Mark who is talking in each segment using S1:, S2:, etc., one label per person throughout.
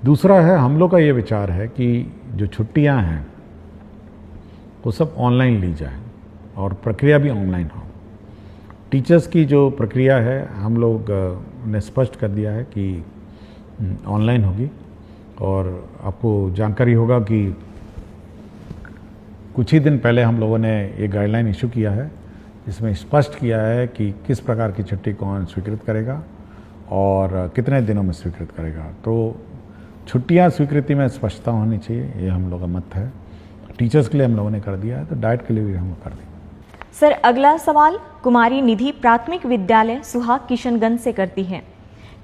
S1: दूसरा है, हम लोग का ये विचार है कि जो छुट्टियां हैं वो सब ऑनलाइन ली जाए और प्रक्रिया भी ऑनलाइन हो। टीचर्स की जो प्रक्रिया है हम लोग ने स्पष्ट कर दिया है कि ऑनलाइन होगी। और आपको जानकारी होगा कि कुछ ही दिन पहले हम लोगों ने ये गाइडलाइन इशू किया है, जिसमें स्पष्ट किया है कि किस प्रकार की छुट्टी कौन स्वीकृत करेगा और कितने दिनों में स्वीकृत करेगा। तो छुट्टियां स्वीकृति में स्पष्टता होनी चाहिए, ये हम लोग का मत है। टीचर्स के लिए हम लोगों ने कर दिया है, तो डाइट के लिए भी हम कर देंगे।
S2: सर, अगला सवाल कुमारी निधि प्राथमिक विद्यालय सुहाग किशनगंज से करती हैं।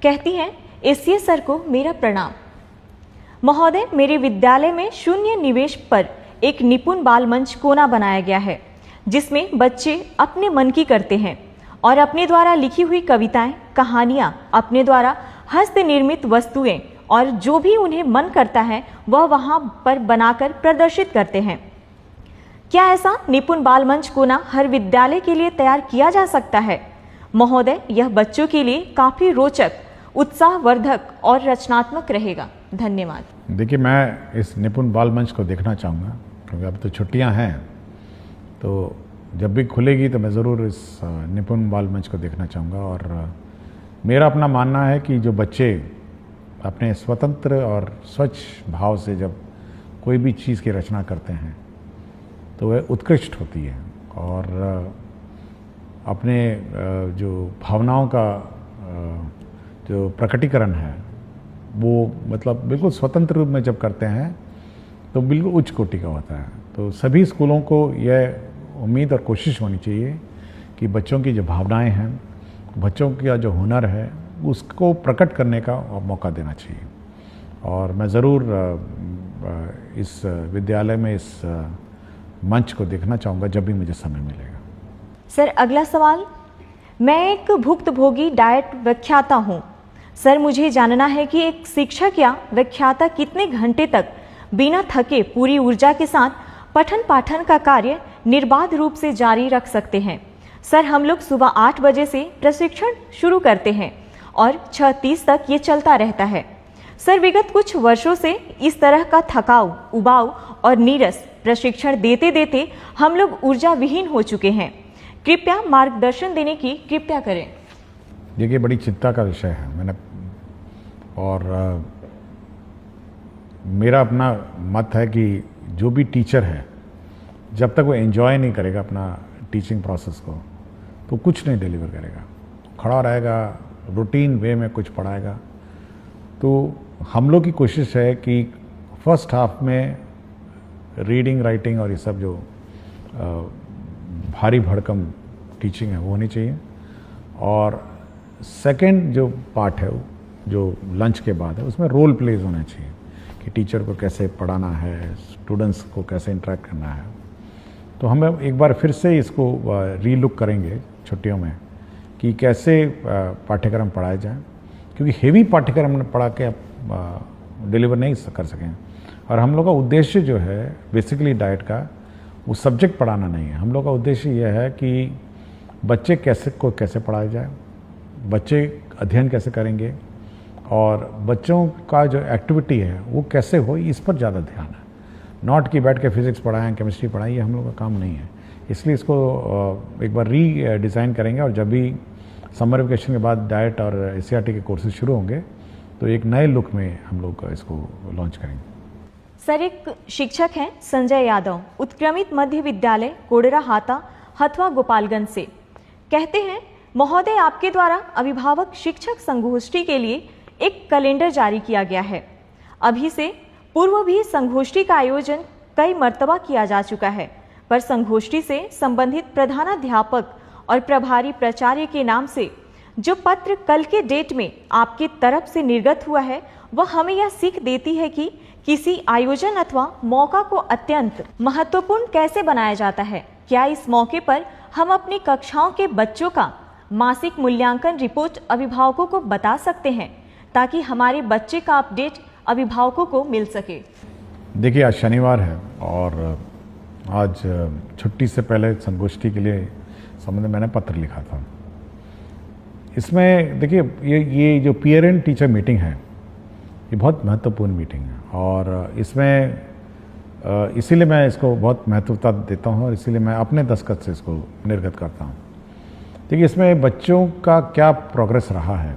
S2: कहती हैं, एसीएस सर को मेरा प्रणाम। महोदय, मेरे विद्यालय में शून्य निवेश पर एक निपुण बाल मंच कोना बनाया गया है, जिसमें बच्चे अपने मन की करते हैं और अपने द्वारा लिखी हुई कविताएं, कहानियां, अपने द्वारा हस्त निर्मित वस्तुएं और जो भी उन्हें मन करता है वह वहां पर बनाकर प्रदर्शित करते हैं। क्या ऐसा निपुण बाल मंच कोना हर विद्यालय के लिए तैयार किया जा सकता है? महोदय, यह बच्चों के लिए काफी रोचक, उत्साहवर्धक और रचनात्मक रहेगा। धन्यवाद।
S1: देखिए, मैं इस निपुण बाल मंच को देखना चाहूँगा, क्योंकि अब तो छुट्टियां हैं, तो जब भी खुलेगी तो मैं ज़रूर इस निपुण बाल मंच को देखना चाहूँगा। और मेरा अपना मानना है कि जो बच्चे अपने स्वतंत्र और स्वच्छ भाव से जब कोई भी चीज़ की रचना करते हैं तो वह उत्कृष्ट होती है। और अपने जो भावनाओं का जो प्रकटीकरण है वो मतलब बिल्कुल स्वतंत्र रूप में जब करते हैं तो बिल्कुल उच्च कोटि का होता है। तो सभी स्कूलों को यह उम्मीद और कोशिश होनी चाहिए कि बच्चों की जो भावनाएं हैं, बच्चों का जो हुनर है, उसको प्रकट करने का मौका देना चाहिए। और मैं ज़रूर इस विद्यालय में इस मंच को देखना चाहूँगा जब भी मुझे समय मिलेगा।
S2: सर, अगला सवाल, मैं एक भुक्तभोगी डाइट व्याख्याता हूँ। सर, मुझे जानना है कि एक शिक्षक या व्याख्याता कितने घंटे तक बिना थके पूरी ऊर्जा के साथ पठन पाठन का कार्य निर्बाध रूप से जारी रख सकते हैं? सर, हम लोग सुबह 8 बजे से प्रशिक्षण शुरू करते हैं और 6:30 तक ये चलता रहता है। सर, विगत कुछ वर्षों से इस तरह का थकाऊ, उबाऊ और नीरस प्रशिक्षण देते देते हम लोग ऊर्जा विहीन हो चुके हैं। कृपया मार्गदर्शन देने की कृपया करें।
S1: देखिए, बड़ी चिंता का विषय है। मैंने और मेरा अपना मत है कि जो भी टीचर है, जब तक वो एंजॉय नहीं करेगा अपना टीचिंग प्रोसेस को, तो कुछ नहीं डिलीवर करेगा। खड़ा रहेगा, रूटीन वे में कुछ पढ़ाएगा। तो हम लोग की कोशिश है कि फर्स्ट हाफ में रीडिंग, राइटिंग और ये सब जो भारी भड़कम टीचिंग है वो होनी चाहिए। और सेकंड जो पार्ट है, जो लंच के बाद है, उसमें रोल प्लेज होना चाहिए कि टीचर को कैसे पढ़ाना है, स्टूडेंट्स को कैसे इंटरेक्ट करना है। तो हम एक बार फिर से इसको रीलुक करेंगे छुट्टियों में कि कैसे पाठ्यक्रम पढ़ाए जाए, क्योंकि हेवी पाठ्यक्रम पढ़ा के डिलीवर नहीं कर सकें। और हम लोग का उद्देश्य जो है बेसिकली डाइट का, वो सब्जेक्ट पढ़ाना नहीं है। हम लोग का उद्देश्य यह है कि बच्चे कैसे पढ़ाए जाए, बच्चे अध्ययन कैसे करेंगे और बच्चों का जो एक्टिविटी है वो कैसे हो, इस पर ज़्यादा ध्यान है। नॉट कि बैठ के फिजिक्स पढ़ाएं, केमिस्ट्री पढ़ाएं, ये हम लोग का काम नहीं है। इसलिए इसको एक बार रीडिज़ाइन करेंगे और जब भी समर वेकेशन के बाद डाइट और एससीईआरटी के कोर्सेज शुरू होंगे तो एक नए लुक में हम लोग इसको लॉन्च करेंगे।
S2: सर, एक शिक्षक हैं संजय यादव, उत्क्रमित मध्य विद्यालय कोडरा हाता, हथवा, गोपालगंज से। कहते हैं, महोदय, आपके द्वारा अभिभावक शिक्षक संगोष्ठी के लिए एक कैलेंडर जारी किया गया है। अभी से पूर्व भी संगोष्ठी का आयोजन कई मर्तबा किया जा चुका है, पर संगोष्ठी से संबंधित प्रधानाध्यापक और प्रभारी प्राचार्य के नाम से जो पत्र कल के डेट में आपकी तरफ से निर्गत हुआ है, वह हमें यह सीख देती है कि किसी आयोजन अथवा मौका को अत्यंत महत्वपूर्ण कैसे बनाया जाता है। क्या इस मौके पर हम अपनी कक्षाओं के बच्चों का मासिक मूल्यांकन रिपोर्ट अभिभावकों को बता सकते हैं, ताकि हमारे बच्चे का अपडेट अभिभावकों को मिल सके?
S1: देखिए, आज शनिवार है और आज छुट्टी से पहले संगोष्ठी के लिए संबंध में मैंने पत्र लिखा था। इसमें देखिए, ये जो पेरेंट टीचर मीटिंग है ये बहुत महत्वपूर्ण मीटिंग है और इसमें इसीलिए मैं इसको बहुत महत्वता देता हूँ और इसीलिए मैं अपने दस्तखत से इसको निर्गत करता हूँ। देखिए, इसमें बच्चों का क्या प्रोग्रेस रहा है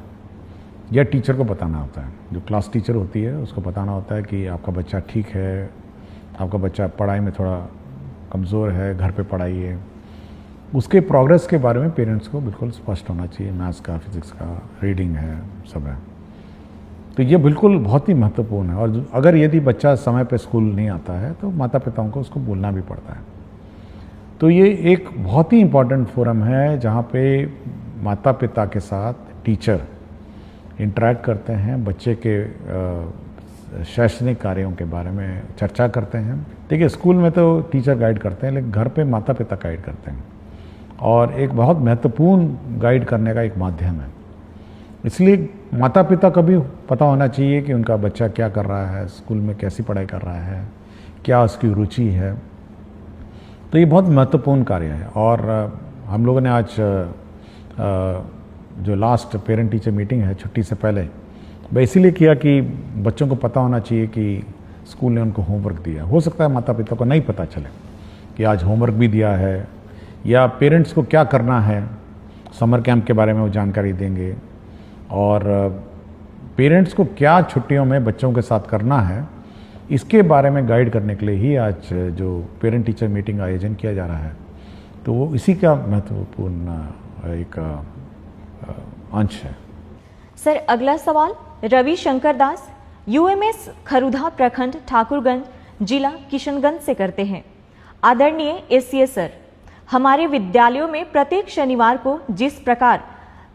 S1: यह टीचर को बताना होता है। जो क्लास टीचर होती है उसको बताना होता है कि आपका बच्चा ठीक है, आपका बच्चा पढ़ाई में थोड़ा कमज़ोर है, घर पे पढ़ाइए। उसके प्रोग्रेस के बारे में पेरेंट्स को बिल्कुल स्पष्ट होना चाहिए। मैथ्स का, फिजिक्स का, रीडिंग है, सब है। तो ये बिल्कुल बहुत ही महत्वपूर्ण है और अगर यदि बच्चा समय पे स्कूल नहीं आता है तो माता पिताओं को उसको बोलना भी पड़ता है। तो ये एक बहुत ही इम्पॉर्टेंट फोरम है जहाँ पे माता पिता के साथ टीचर इंटरेक्ट करते हैं, बच्चे के शैक्षणिक कार्यों के बारे में चर्चा करते हैं। देखिए, स्कूल में तो टीचर गाइड करते हैं लेकिन घर पे माता पिता गाइड करते हैं और एक बहुत महत्वपूर्ण गाइड करने का एक माध्यम है। इसलिए माता पिता को भी पता होना चाहिए कि उनका बच्चा क्या कर रहा है, स्कूल में कैसी पढ़ाई कर रहा है, क्या उसकी रुचि है। तो ये बहुत महत्वपूर्ण कार्य है और हम लोगों ने आज जो लास्ट पेरेंट टीचर मीटिंग है छुट्टी से पहले, वह इसीलिए किया कि बच्चों को पता होना चाहिए कि स्कूल ने उनको होमवर्क दिया। हो सकता है माता पिता को नहीं पता चले कि आज होमवर्क भी दिया है, या पेरेंट्स को क्या करना है, समर कैंप के बारे में वो जानकारी देंगे और पेरेंट्स को क्या छुट्टियों में बच्चों के साथ करना है इसके बारे में गाइड करने के लिए ही आज जो पेरेंट टीचर मीटिंग आयोजन किया जा रहा है। तो वो इसी का महत्वपूर्ण एक अंश है।
S2: सर, अगला सवाल रवि शंकर दास, यूएमएस खरुधा प्रखंड ठाकुरगंज जिला किशनगंज से करते हैं। आदरणीय एससीए सर, हमारे विद्यालयों में प्रत्येक शनिवार को जिस प्रकार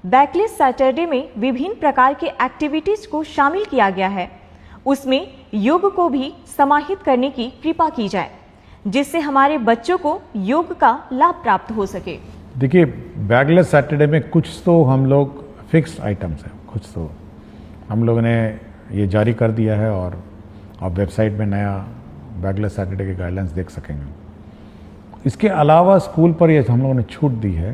S2: बैकलेस सैटरडे में विभिन्न प्रकार के एक्टिविटीज को शामिल किया गया है उसमें योग को भी समाहित करने की कृपा की जाए जिससे हमारे बच्चों को योग का लाभ प्राप्त हो सके।
S1: देखिए, बैकलेस सैटरडे में कुछ तो हम लोग फिक्स्ड आइटम्स हैं, कुछ तो हम लोगों ने ये जारी कर दिया है और आप वेबसाइट में नया बैकलेस सैटरडे के गाइडलाइंस देख सकेंगे। इसके अलावा स्कूल पर ये हम लोगों ने छूट दी है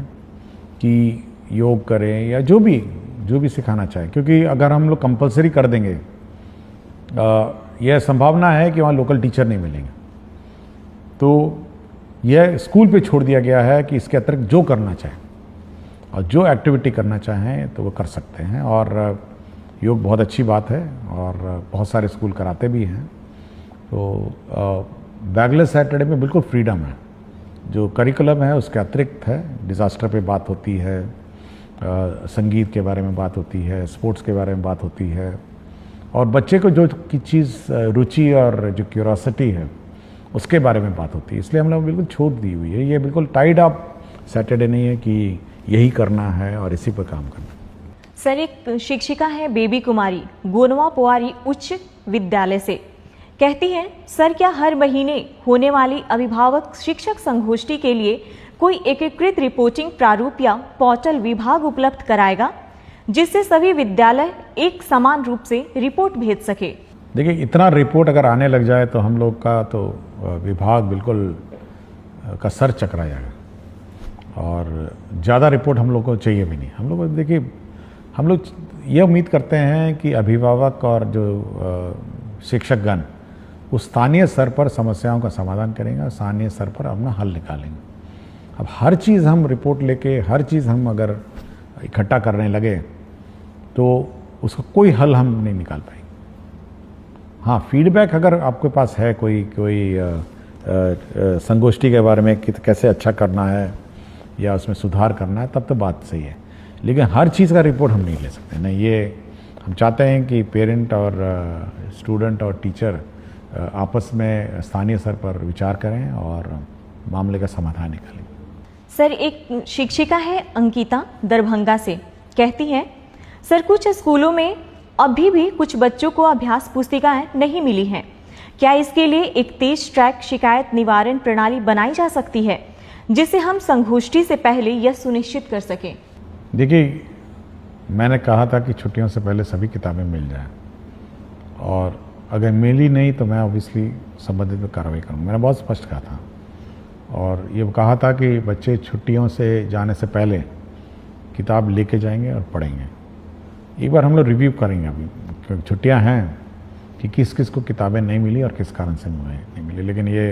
S1: कि योग करें या जो भी सिखाना चाहे, क्योंकि अगर हम लोग कंपलसरी कर देंगे यह संभावना है कि वहाँ लोकल टीचर नहीं मिलेंगे। तो यह स्कूल पे छोड़ दिया गया है कि इसके अतिरिक्त जो करना चाहें और जो एक्टिविटी करना चाहें तो वो कर सकते हैं। और योग बहुत अच्छी बात है और बहुत सारे स्कूल कराते भी हैं। तो बैकलेस सैटरडे में बिल्कुल फ्रीडम है। जो करिकुलम है उसके अतिरिक्त है, डिज़ास्टर पे बात होती है, संगीत के बारे में बात होती है, स्पोर्ट्स के बारे में बात होती है और बच्चे को जो की चीज़ रुचि और जो क्यूरोसिटी है उसके बारे में बात होती है। इसलिए हम लोग बिल्कुल छूट दी हुई है। ये बिल्कुल टाइड अप सैटरडे नहीं है कि यही करना है और इसी पर काम करना।
S2: सर, एक शिक्षिका है बेबी कुमारी, गोनवा पोवारी उच्च विद्यालय से, कहती हैं, सर क्या हर महीने होने वाली अभिभावक शिक्षक संगोष्ठी के लिए कोई एकीकृत रिपोर्टिंग प्रारूप या पोर्टल विभाग उपलब्ध कराएगा जिससे सभी विद्यालय एक समान रूप से रिपोर्ट भेज सके?
S1: देखिए, इतना रिपोर्ट अगर आने लग जाए तो हम लोग का तो विभाग बिल्कुल का सर चकरा जाएगा और ज़्यादा रिपोर्ट हम लोग को चाहिए भी नहीं। हम लोग देखिए, हम लोग ये उम्मीद करते हैं कि अभिभावक और जो शिक्षकगण उस स्थानीय स्तर पर समस्याओं का समाधान करेंगे और स्थानीय स्तर पर अपना हल निकालेंगे। अब हर चीज़ हम रिपोर्ट लेके हर चीज़ हम अगर इकट्ठा करने लगे तो उसका कोई हल हम नहीं निकाल पाएंगे। हाँ, फीडबैक अगर आपके पास है कोई संगोष्ठी के बारे में कि कैसे अच्छा करना है या उसमें सुधार करना है, तब तो बात सही है, लेकिन हर चीज़ का रिपोर्ट हम नहीं ले सकते। नहीं, ये हम चाहते हैं कि पेरेंट और स्टूडेंट और टीचर आपस में स्थानीय स्तर पर विचार करें और मामले का समाधान निकालें।
S2: सर, एक शिक्षिका है अंकिता दरभंगा से, कहती हैं, सर कुछ स्कूलों में अभी भी कुछ बच्चों को अभ्यास पुस्तिकाएं नहीं मिली हैं। क्या इसके लिए एक तेज ट्रैक शिकायत निवारण प्रणाली बनाई जा सकती है जिसे हम संगोष्ठी से पहले यह सुनिश्चित कर सकें?
S1: देखिए, मैंने कहा था कि छुट्टियों से पहले सभी किताबें मिल जाएं और अगर मिली नहीं तो मैं ऑब्वियसली संबंधित में कार्रवाई करूँगा। मैंने बहुत स्पष्ट कहा था और ये कहा था कि बच्चे छुट्टियों से जाने से पहले किताब लेके जाएंगे और पढ़ेंगे। एक बार हम लोग रिव्यू करेंगे अभी, क्योंकि छुट्टियां हैं कि किस किस को किताबें नहीं मिली और किस कारण से नहीं मिली। लेकिन ये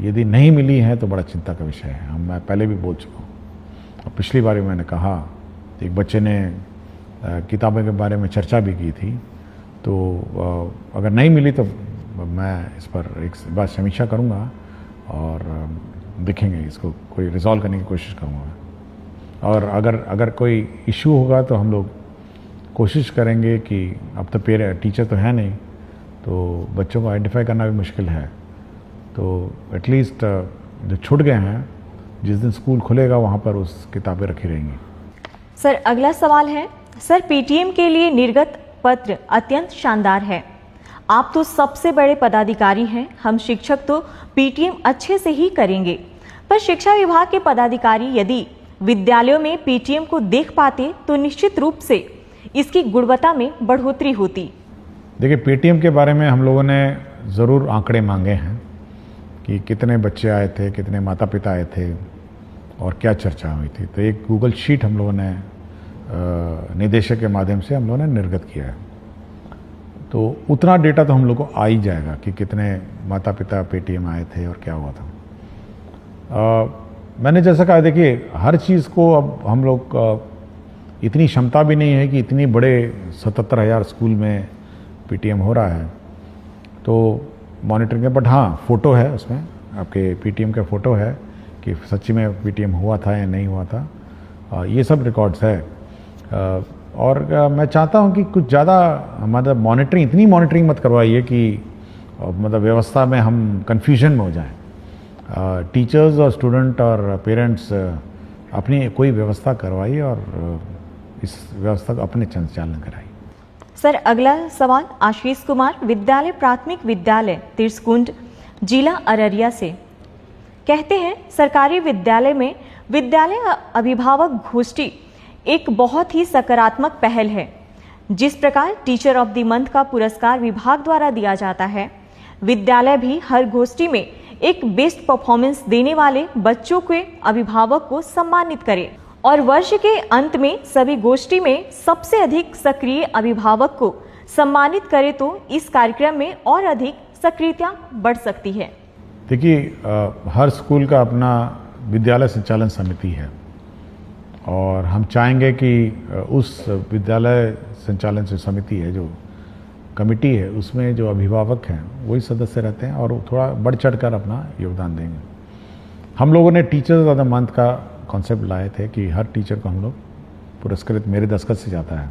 S1: यदि नहीं मिली हैं तो बड़ा चिंता का विषय है। मैं पहले भी बोल चुका हूँ और पिछली बार भी मैंने कहा, एक बच्चे ने किताबों के बारे में चर्चा भी की थी, तो अगर नहीं मिली तो मैं इस पर एक बार समीक्षा करूँगा और देखेंगे, इसको कोई रिजॉल्व करने की कोशिश करूँगा। और अगर कोई इशू होगा तो हम लोग कोशिश करेंगे कि अब तो टीचर तो है नहीं, तो बच्चों को आइडेंटिफाई करना भी मुश्किल है, तो एटलीस्ट जो छूट गए हैं जिस दिन स्कूल खुलेगा वहाँ पर उस किताबें रखी रहेंगी।
S2: सर अगला सवाल है, सर पीटीएम के लिए निर्गत पत्र अत्यंत शानदार है। आप तो सबसे बड़े पदाधिकारी हैं, हम शिक्षक तो पीटीएम अच्छे से ही करेंगे, पर शिक्षा विभाग के पदाधिकारी यदि विद्यालयों में पीटीएम को देख पाते तो निश्चित रूप से इसकी गुणवत्ता में बढ़ोतरी होती।
S1: देखिए, पीटीएम के बारे में हम लोगों ने ज़रूर आंकड़े मांगे हैं कि कितने बच्चे आए थे, कितने माता पिता आए थे और क्या चर्चा हुई थी। तो एक गूगल शीट हम लोगों ने निदेशक के माध्यम से हम लोगों ने निर्गत किया है, तो उतना डेटा तो हम लोग को आ ही जाएगा कि कितने माता पिता पेटीएम आए थे और क्या हुआ था। मैंने जैसा कहा, देखिए हर चीज़ को अब हम लोग इतनी क्षमता भी नहीं है कि इतनी बड़े 77,000 स्कूल में पीटीएम हो रहा है तो मॉनिटरिंग है। बट हाँ, फ़ोटो है उसमें, आपके पीटीएम का फ़ोटो है कि सच्ची में पीटीएम हुआ था या नहीं हुआ था, ये सब रिकॉर्ड्स है। और मैं चाहता हूं कि कुछ ज़्यादा मतलब मॉनिटरिंग, इतनी मॉनिटरिंग मत करवाइए कि मतलब व्यवस्था में हम कन्फ्यूजन में हो जाएं। टीचर्स और स्टूडेंट और पेरेंट्स अपनी कोई व्यवस्था करवाइए और इस व्यवस्था को अपने संचालन कराइए।
S2: सर अगला सवाल आशीष कुमार, विद्यालय प्राथमिक विद्यालय तिरसकुंड, जिला अररिया से, कहते हैं सरकारी विद्यालय में विद्यालय अभिभावक गोष्ठी एक बहुत ही सकारात्मक पहल है। जिस प्रकार टीचर ऑफ द मंथ का पुरस्कार विभाग द्वारा दिया जाता है, विद्यालय भी हर गोष्ठी में एक बेस्ट परफॉर्मेंस देने वाले बच्चों के अभिभावक को सम्मानित करे और वर्ष के अंत में सभी गोष्ठी में सबसे अधिक सक्रिय अभिभावक को सम्मानित करे तो इस कार्यक्रम में और अधिक सक्रियता बढ़ सकती है।
S1: देखिए, हर स्कूल का अपना विद्यालय संचालन समिति है और हम चाहेंगे कि उस विद्यालय संचालन से समिति है, जो कमिटी है, उसमें जो अभिभावक हैं वही सदस्य रहते हैं और वो थोड़ा बढ़ चढ़ कर अपना योगदान देंगे। हम लोगों ने टीचर्स ऑफ द मंथ का कॉन्सेप्ट लाए थे कि हर टीचर को हम लोग पुरस्कृत, मेरे दस्तखत से जाता है।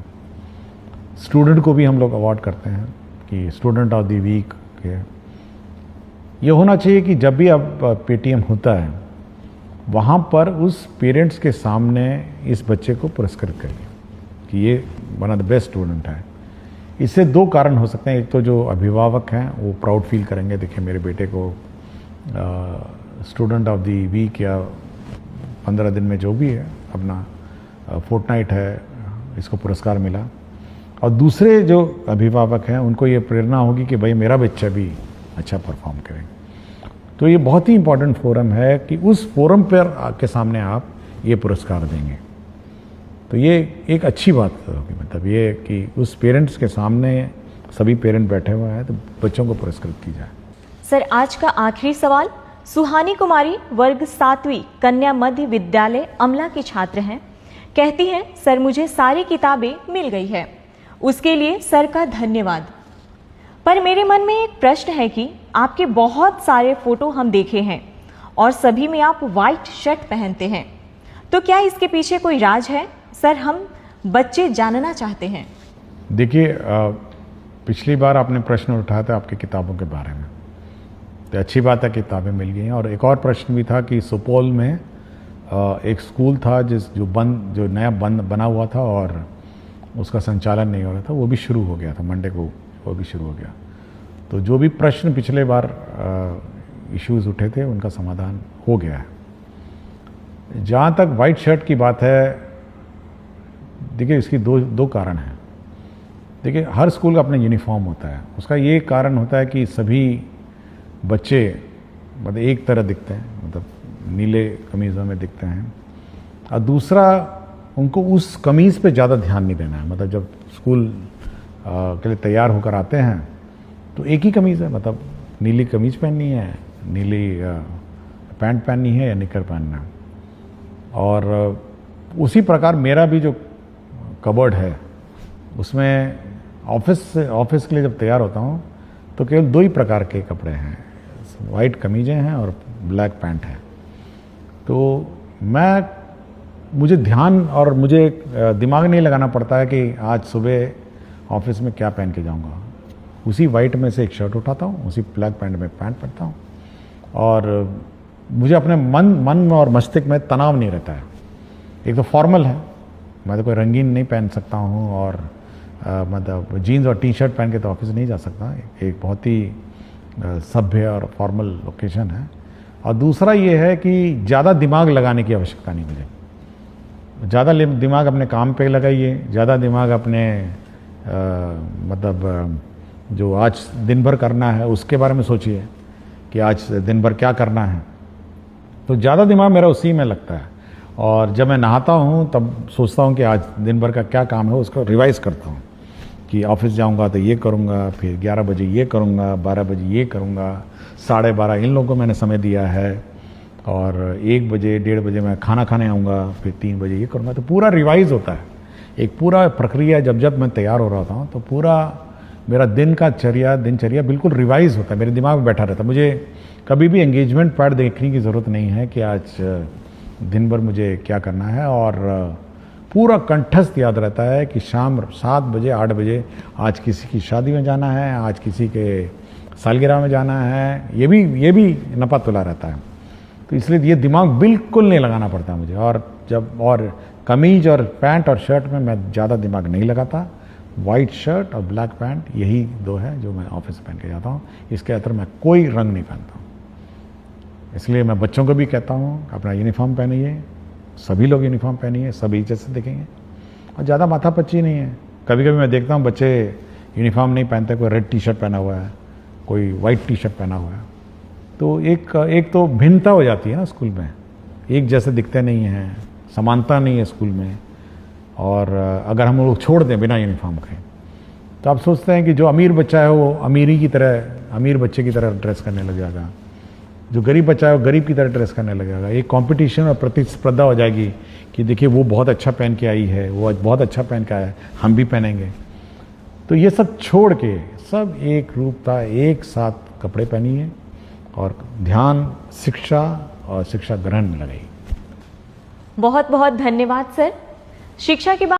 S1: स्टूडेंट को भी हम लोग अवार्ड करते हैं कि स्टूडेंट ऑफ द वीक के। ये होना चाहिए कि जब भी अब पेटीएम होता है वहाँ पर उस पेरेंट्स के सामने इस बच्चे को पुरस्कृत करिए कि ये one of the best student है। इससे दो कारण हो सकते हैं। एक तो जो अभिभावक हैं वो प्राउड फील करेंगे, देखिए मेरे बेटे को स्टूडेंट ऑफ द वीक या 15 दिन में जो भी है अपना फोर्टनाइट है, इसको पुरस्कार मिला। और दूसरे जो अभिभावक हैं उनको ये प्रेरणा होगी कि भाई मेरा बच्चा भी अच्छा परफॉर्म करे। तो ये बहुत ही इम्पोर्टेंट फोरम है कि उस फोरम पर के सामने आप ये पुरस्कार देंगे, तो ये एक अच्छी बात होगी। मतलब ये कि उस पेरेंट्स के सामने सभी पेरेंट बैठे हुए हैं तो बच्चों को पुरस्कृत की जाए।
S2: सर आज का आखिरी सवाल, सुहानी कुमारी वर्ग 7वीं कन्या मध्य विद्यालय अमला की छात्र हैं, कहती हैं सर मुझे सारी किताबें मिल गई है, उसके लिए सर का धन्यवाद। पर मेरे मन में एक प्रश्न है कि आपके बहुत सारे फोटो हम देखे हैं और सभी में आप वाइट शर्ट पहनते हैं, तो क्या इसके पीछे कोई राज है? सर हम बच्चे जानना चाहते हैं।
S1: देखिए, पिछली बार आपने प्रश्न उठाया था आपकी किताबों के बारे में, तो अच्छी बात है किताबें मिल गई हैं। और एक और प्रश्न भी था कि सुपौल में एक स्कूल था जो नया बना हुआ था और उसका संचालन नहीं हो रहा था, वो भी शुरू हो गया था, मंडे को वो भी शुरू हो गया। तो जो भी प्रश्न पिछले बार इश्यूज उठे थे उनका समाधान हो गया है। जहाँ तक वाइट शर्ट की बात है, देखिए इसकी दो कारण हैं। देखिए हर स्कूल का अपना यूनिफॉर्म होता है, उसका ये कारण होता है कि सभी बच्चे मतलब एक तरह दिखते हैं, मतलब नीले कमीज़ों में दिखते हैं। और दूसरा, उनको उस कमीज़ पे ज़्यादा ध्यान नहीं देना है। मतलब जब स्कूल के लिए तैयार होकर आते हैं तो एक ही कमीज़ है, मतलब नीली कमीज़ पहननी है, नीली पैंट पहननी है या निकर पहनना है। और उसी प्रकार मेरा भी जो कबर्ड है उसमें ऑफिस के लिए जब तैयार होता हूँ तो केवल 2 ही प्रकार के कपड़े हैं, वाइट कमीज़ें हैं और ब्लैक पैंट है। तो मुझे ध्यान और मुझे दिमाग नहीं लगाना पड़ता है कि आज सुबह ऑफिस में क्या पहन के जाऊंगा। उसी वाइट में से एक शर्ट उठाता हूँ, उसी ब्लैक पैंट में पैंट पहनता हूँ और मुझे अपने मन और मस्तिष्क में तनाव नहीं रहता है। एक तो फॉर्मल है, मैं तो कोई रंगीन नहीं पहन सकता हूँ और मतलब जीन्स और टी शर्ट पहन के तो ऑफिस नहीं जा सकता। एक बहुत ही सभ्य और फॉर्मल ओकेजन है। और दूसरा ये है कि ज़्यादा दिमाग लगाने की आवश्यकता नहीं मुझे। ज़्यादा दिमाग अपने काम पे लगाइए, ज़्यादा दिमाग अपने मतलब जो आज दिन भर करना है उसके बारे में सोचिए कि आज दिन भर क्या करना है। तो ज़्यादा दिमाग मेरा उसी में लगता है। और जब मैं नहाता हूँ तब सोचता हूँ कि आज दिन भर का क्या काम है उसको रिवाइज़ करता हूँ कि ऑफिस जाऊँगा तो ये करूँगा, फिर 11 बजे ये करूँगा, 12 बजे ये करूँगा, 12:30 इन लोगों को मैंने समय दिया है और 1 बजे 1:30 बजे मैं खाना खाने आऊँगा, फिर 3 बजे ये करूँगा। तो पूरा रिवाइज़ होता है, एक पूरा प्रक्रिया। जब मैं तैयार हो रहा था तो पूरा मेरा दिनचर्या बिल्कुल रिवाइज़ होता है, मेरे दिमाग में बैठा रहता है। मुझे कभी भी एंगेजमेंट पैड देखने की ज़रूरत नहीं है कि आज दिन भर मुझे क्या करना है। और पूरा कंठस्थ याद रहता है कि शाम 7 बजे 8 बजे आज किसी की शादी में जाना है, आज किसी के सालगिरह में जाना है। ये भी नपा तुला रहता है। तो इसलिए ये दिमाग बिल्कुल नहीं लगाना पड़ता मुझे। और कमीज और पैंट और शर्ट में मैं ज़्यादा दिमाग नहीं लगाता। वाइट शर्ट और ब्लैक पैंट यही 2 है जो मैं ऑफिस पहन के जाता हूँ। इसके अंदर मैं कोई रंग नहीं पहनता हूँ। इसलिए मैं बच्चों को भी कहता हूँ अपना यूनिफॉर्म पहनिए, सभी लोग यूनिफॉर्म पहनिए, सभी जैसे दिखेंगे। और ज़्यादा माथापच्ची नहीं है। कभी कभी मैं देखता हूँ बच्चे यूनिफॉर्म नहीं पहनते, कोई रेड टी शर्ट पहना हुआ है, कोई वाइट टी शर्ट पहना हुआ है। तो एक तो भिन्नता हो जाती है ना स्कूल में, एक जैसे दिखते नहीं हैं, समानता नहीं है स्कूल में। और अगर हम लोग छोड़ दें बिना यूनिफॉर्म के तो आप सोचते हैं कि जो अमीर बच्चा है वो अमीर बच्चे की तरह ड्रेस करने लग जाएगा, जो गरीब बच्चा है वो गरीब की तरह ड्रेस करने लगेगा। एक कंपटीशन और प्रतिस्पर्धा हो जाएगी कि देखिए वो बहुत अच्छा पहन के आई है, वो बहुत अच्छा पहन के आया है, हम भी पहनेंगे। तो ये सब छोड़ के सब एक रूपता एक साथ कपड़े पहनिए और ध्यान शिक्षा और शिक्षा ग्रहण में लगाइए।
S2: बहुत बहुत धन्यवाद सर। शिक्षा की बात